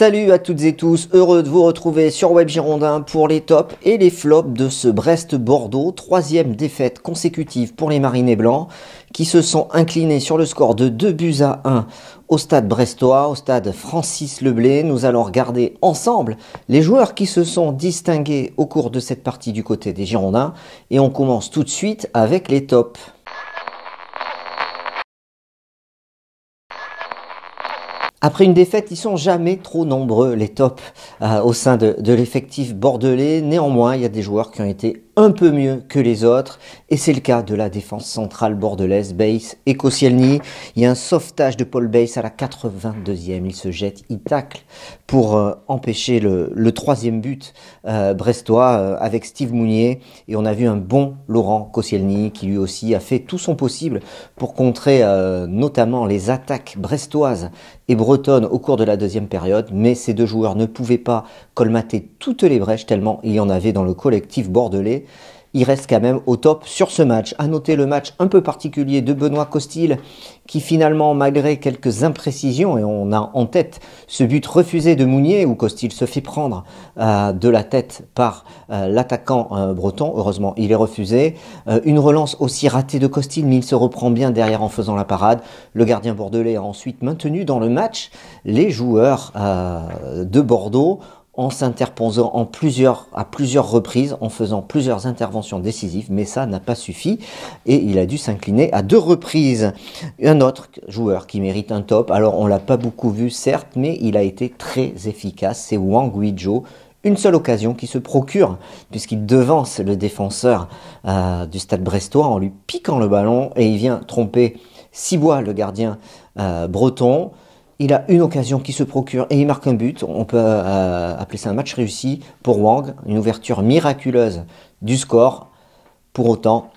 Salut à toutes et tous, heureux de vous retrouver sur Web Girondin pour les tops et les flops de ce Brest-Bordeaux. Troisième défaite consécutive pour les Marinés Blancs qui se sont inclinés sur le score de 2-1 au stade brestois, au stade Francis Leblay. Nous allons regarder ensemble les joueurs qui se sont distingués au cours de cette partie du côté des Girondins. Et on commence tout de suite avec les tops. Après une défaite, ils sont jamais trop nombreux, les tops, au sein de l'effectif bordelais. Néanmoins, il y a des joueurs qui ont été un peu mieux que les autres. Et c'est le cas de la défense centrale bordelaise, Bass et Koscielny. Il y a un sauvetage de Paul Bass à la 82e. Il se jette, il tacle pour empêcher le troisième but brestois avec Steve Mounier. Et on a vu un bon Laurent Koscielny qui lui aussi a fait tout son possible pour contrer notamment les attaques brestoises et bretonnes au cours de la deuxième période. Mais ces deux joueurs ne pouvaient pas colmater toutes les brèches tellement il y en avait dans le collectif bordelais. Il reste quand même au top sur ce match. À noter le match un peu particulier de Benoît Costil qui finalement, malgré quelques imprécisions, et on a en tête ce but refusé de Mounier où Costil se fait prendre de la tête par l'attaquant breton. Heureusement, il est refusé. Une relance aussi ratée de Costil, mais il se reprend bien derrière en faisant la parade. Le gardien bordelais a ensuite maintenu dans le match les joueurs de Bordeaux en s'interposant à plusieurs reprises, en faisant plusieurs interventions décisives, mais ça n'a pas suffi et il a dû s'incliner à 2 reprises. Un autre joueur qui mérite un top, alors on l'a pas beaucoup vu certes, mais il a été très efficace, c'est Wang Guizhou. Une seule occasion qui se procure puisqu'il devance le défenseur du stade brestois en lui piquant le ballon et il vient tromper Cibois, le gardien breton. Il a une occasion qui se procure et il marque un but. On peut appeler ça un match réussi pour Wang, une ouverture miraculeuse du score. Pour autant,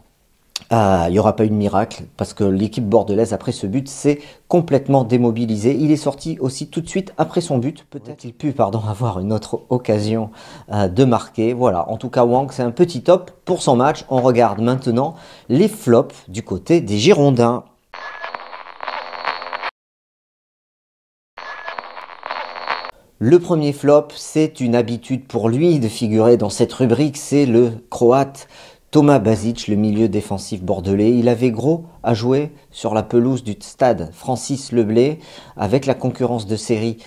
il n'y aura pas eu de miracle parce que l'équipe bordelaise, après ce but, s'est complètement démobilisée. Il est sorti aussi tout de suite après son but. Peut-être qu'il pu avoir une autre occasion de marquer. Voilà, en tout cas, Wang, c'est un petit top pour son match. On regarde maintenant les flops du côté des Girondins. Le premier flop, c'est une habitude pour lui de figurer dans cette rubrique, c'est le Croate Thomas Basic, le milieu défensif bordelais. Il avait gros à jouer sur la pelouse du stade Francis Leblay avec la concurrence de série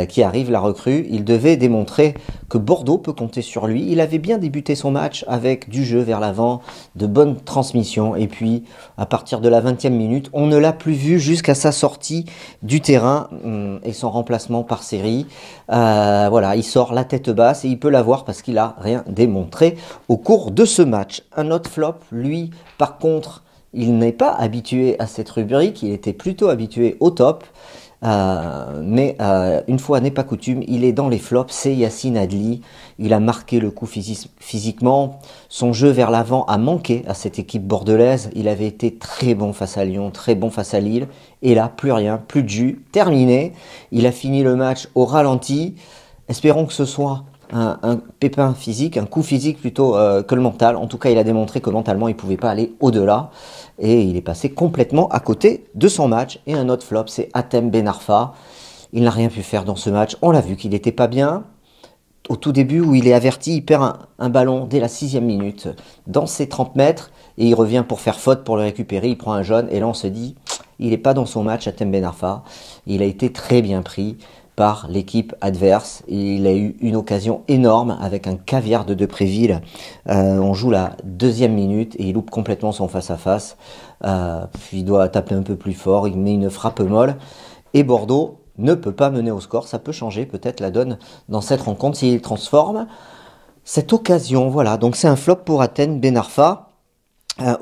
qui arrive, la recrue. Il devait démontrer que Bordeaux peut compter sur lui. Il avait bien débuté son match avec du jeu vers l'avant, de bonnes transmissions. Et puis, à partir de la 20e minute, on ne l'a plus vu jusqu'à sa sortie du terrain et son remplacement par série. Voilà, il sort la tête basse et il peut l'avoir parce qu'il n'a rien démontré au cours de ce match. Un autre flop, lui, par contre, il n'est pas habitué à cette rubrique, il était plutôt habitué au top. Mais une fois n'est pas coutume, il est dans les flops, c'est Yacine Adli. Il a marqué le coup physiquement, son jeu vers l'avant a manqué à cette équipe bordelaise. Il avait été très bon face à Lyon, très bon face à Lille, et là plus rien, plus de jus, terminé. Il a fini le match au ralenti. Espérons que ce soit un pépin physique, un coup physique plutôt que le mental. En tout cas, il a démontré que mentalement, il ne pouvait pas aller au-delà. Et il est passé complètement à côté de son match. Et un autre flop, c'est Hatem Ben Arfa. Il n'a rien pu faire dans ce match. On l'a vu qu'il n'était pas bien. Au tout début, où il est averti, il perd un ballon dès la 6e minute dans ses 30 mètres. Et il revient pour faire faute, pour le récupérer. Il prend un jaune. Et là, on se dit, il n'est pas dans son match, Hatem Ben Arfa. Il a été très bien pris par l'équipe adverse. Il a eu une occasion énorme avec un caviar de Depréville. On joue la 2e minute et il loupe complètement son face-à-face. Puis il doit taper un peu plus fort, il met une frappe molle. Et Bordeaux ne peut pas mener au score. Ça peut changer peut-être la donne dans cette rencontre s'il transforme cette occasion. Voilà, donc c'est un flop pour Hatem Ben Arfa.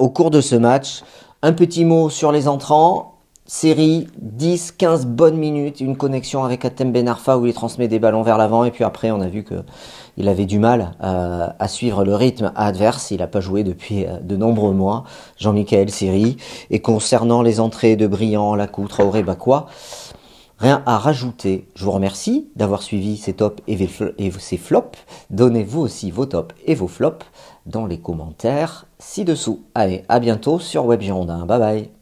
Au cours de ce match, un petit mot sur les entrants. Série 10-15 bonnes minutes, une connexion avec Hatem Ben Arfa où il transmet des ballons vers l'avant et puis après on a vu qu'il avait du mal à suivre le rythme adverse. Il n'a pas joué depuis de nombreux mois, Jean-Michel Seri. Et concernant les entrées de Briand, Lacou, Traoré, Bakwa, rien à rajouter. Je vous remercie d'avoir suivi ces tops et ces flops. Donnez-vous aussi vos tops et vos flops dans les commentaires ci-dessous. Allez, à bientôt sur Web Girondin. Bye bye.